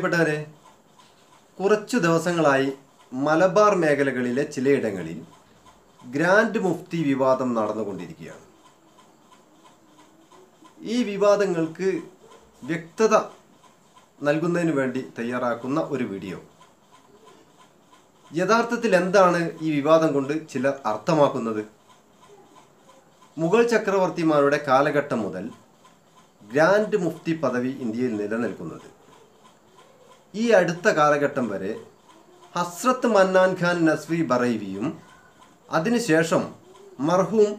പ്രിയപ്പെട്ടവരെ, കുറച്ചു ദിവസങ്ങളായി മലബാർ മേഖലകളിലെ ചിലയിടങ്ങളിൽ ഗ്രാൻഡ് മുഫ്തി വിവാദം നടന്നുകൊണ്ടിരിക്കുകയാണ്. ഈ വിവാദങ്ങൾക്ക് വ്യക്തത നൽകുന്നതിന് വേണ്ടി തയ്യാറാക്കുന്ന ഒരു വീഡിയോ. യഥാർത്ഥത്തിൽ എന്താണ് ഈ വിവാദം കൊണ്ട് ചിലർ അർത്ഥമാക്കുന്നത്? മുഗൾ ചക്രവർത്തിമാരുടെ കാലഘട്ടം മുതൽ ഗ്രാൻഡ് മുഫ്തി പദവി ഇന്ത്യയിൽ നിലനിൽക്കുന്നത്. ഈ അടുത്ത കാലഘട്ടം വരെ ഹസ്രത്ത് മന്നാൻ ഖാൻ നസ്വി ബറൈവിയും അതിനുശേഷം മർഹൂം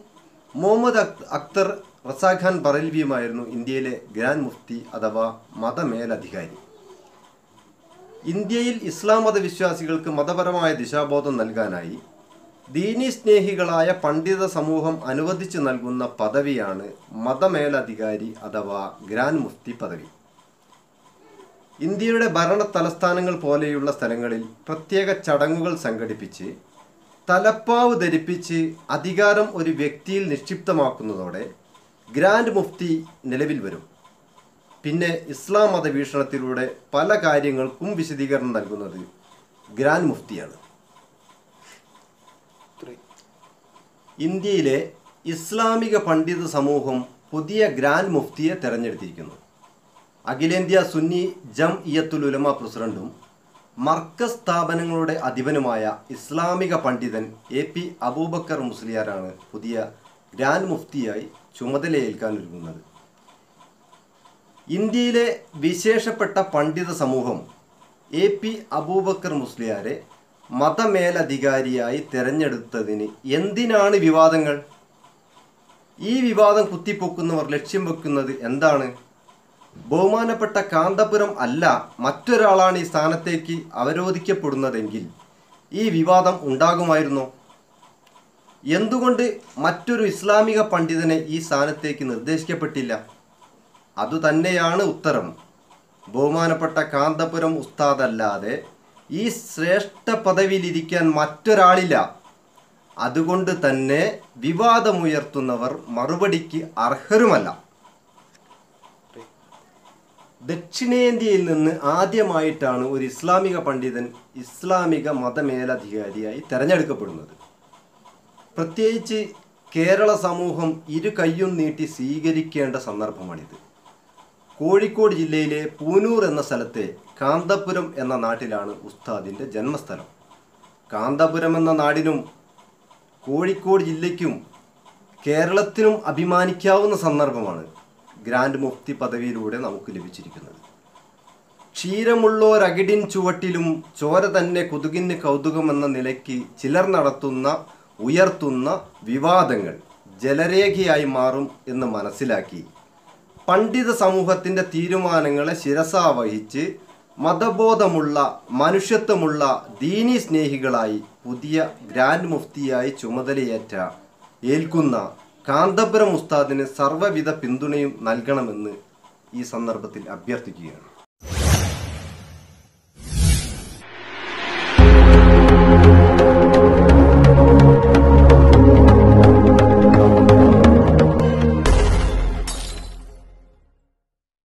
മുഹമ്മദ് അക്തർ റസാ ഖാൻ ബറൈൽവിയുമായിരുന്നു ഇന്ത്യയിലെ ഗ്രാൻഡ് മുഫ്തി അഥവാ മതമേലധികാരി. ഇന്ത്യയിൽ ഇസ്ലാം മതവിശ്വാസികൾക്ക് മതപരമായ ദിശാബോധം നൽകാനായി ദീനി സ്നേഹികളായ പണ്ഡിത സമൂഹം അനുവദിച്ചു നൽകുന്ന പദവിയാണ് മതമേലധികാരി അഥവാ ഗ്രാൻഡ് മുഫ്തി പദവി. ഇന്ത്യയുടെ ഭരണ തലസ്ഥാനങ്ങൾ പോലെയുള്ള സ്ഥലങ്ങളിൽ പ്രത്യേക ചടങ്ങുകൾ സംഘടിപ്പിച്ച് തലപ്പാവ് ധരിപ്പിച്ച് അധികാരം ഒരു വ്യക്തിയിൽ നിക്ഷിപ്തമാക്കുന്നതോടെ ഗ്രാൻഡ് മുഫ്തി നിലവിൽ വരും. പിന്നെ ഇസ്ലാം മതവീക്ഷണത്തിലൂടെ പല കാര്യങ്ങൾക്കും വിശദീകരണം നൽകുന്നത് ഗ്രാൻഡ് മുഫ്തിയാണ്. ഇന്ത്യയിലെ ഇസ്ലാമിക പണ്ഡിത സമൂഹം പുതിയ ഗ്രാൻഡ് മുഫ്തിയെ തെരഞ്ഞെടുത്തിരിക്കുന്നു. അഖിലേന്ത്യാ സുന്നി ജംഇയ്യത്തുൽ ഉലമ പ്രസിഡന്റും മർക്കസ് സ്ഥാപനങ്ങളുടെ അധിപനുമായ ഇസ്ലാമിക പണ്ഡിതൻ AP അബൂബക്കർ മുസ്ലിയാരാണ് പുതിയ ഗ്രാൻഡ് മുഫ്തിയായി ചുമതലയേൽക്കാനൊരുങ്ങുന്നത്. ഇന്ത്യയിലെ വിശേഷപ്പെട്ട പണ്ഡിത സമൂഹം AP അബൂബക്കർ മുസ്ലിയാരെ മതമേലധികാരിയായി തെരഞ്ഞെടുത്തതിന് എന്തിനാണ് വിവാദങ്ങൾ? ഈ വിവാദം കുത്തിപ്പൊക്കുന്നവർ ലക്ഷ്യം വെക്കുന്നത് എന്താണ്? ബഹുമാനപ്പെട്ട കാന്തപുരം അല്ല മറ്റൊരാളാണ് ഈ സ്ഥാനത്തേക്ക് അവരോധിക്കപ്പെടുന്നതെങ്കിൽ ഈ വിവാദം ഉണ്ടാകുമായിരുന്നോ? എന്തുകൊണ്ട് മറ്റൊരു ഇസ്ലാമിക പണ്ഡിതനെ ഈ സ്ഥാനത്തേക്ക് നിർദ്ദേശിക്കപ്പെട്ടില്ല? അതുതന്നെയാണ് ഉത്തരം. ബഹുമാനപ്പെട്ട കാന്തപുരം ഉസ്താദല്ലാതെ ഈ ശ്രേഷ്ഠ പദവിയിലിരിക്കാൻ മറ്റൊരാളില്ല. അതുകൊണ്ട് തന്നെ വിവാദമുയർത്തുന്നവർ മറുപടിക്ക് അർഹരുമല്ല. ദക്ഷിണേന്ത്യയിൽ നിന്ന് ആദ്യമായിട്ടാണ് ഒരു ഇസ്ലാമിക പണ്ഡിതൻ ഇസ്ലാമിക മതമേലധികാരിയായി തെരഞ്ഞെടുക്കപ്പെടുന്നത്. പ്രത്യേകിച്ച് കേരള സമൂഹം ഇരു കയ്യും നീട്ടി സ്വീകരിക്കേണ്ട സന്ദർഭമാണിത്. കോഴിക്കോട് ജില്ലയിലെ പൂനൂർ എന്ന സ്ഥലത്തെ കാന്തപുരം എന്ന നാട്ടിലാണ് ഉസ്താദിൻ്റെ ജന്മസ്ഥലം. കാന്തപുരം എന്ന നാടിനും കോഴിക്കോട് ജില്ലയ്ക്കും കേരളത്തിനും അഭിമാനിക്കാവുന്ന സന്ദർഭമാണ് ഗ്രാൻഡ് മുഫ്തി പദവിയിലൂടെ നമുക്ക് ലഭിച്ചിരിക്കുന്നത്. ക്ഷീരമുള്ളോരകിടിൻ ചുവട്ടിലും ചോര തന്നെ കൊതുകിന് കൗതുകമെന്ന നിലയ്ക്ക് ചിലർ ഉയർത്തുന്ന വിവാദങ്ങൾ ജലരേഖയായി മാറും എന്ന് മനസ്സിലാക്കി പണ്ഡിത സമൂഹത്തിൻ്റെ തീരുമാനങ്ങളെ ശിരസാവഹിച്ച് മതബോധമുള്ള മനുഷ്യത്വമുള്ള ദീനി സ്നേഹികളായി പുതിയ ഗ്രാൻഡ് മുഫ്തിയായി ഏൽക്കുന്ന കാന്തപുരം ഉസ്താദിന് സർവ്വവിധ പിന്തുണയും നൽകണമെന്ന് ഈ സന്ദർഭത്തിൽ അഭ്യർത്ഥിക്കുകയാണ്.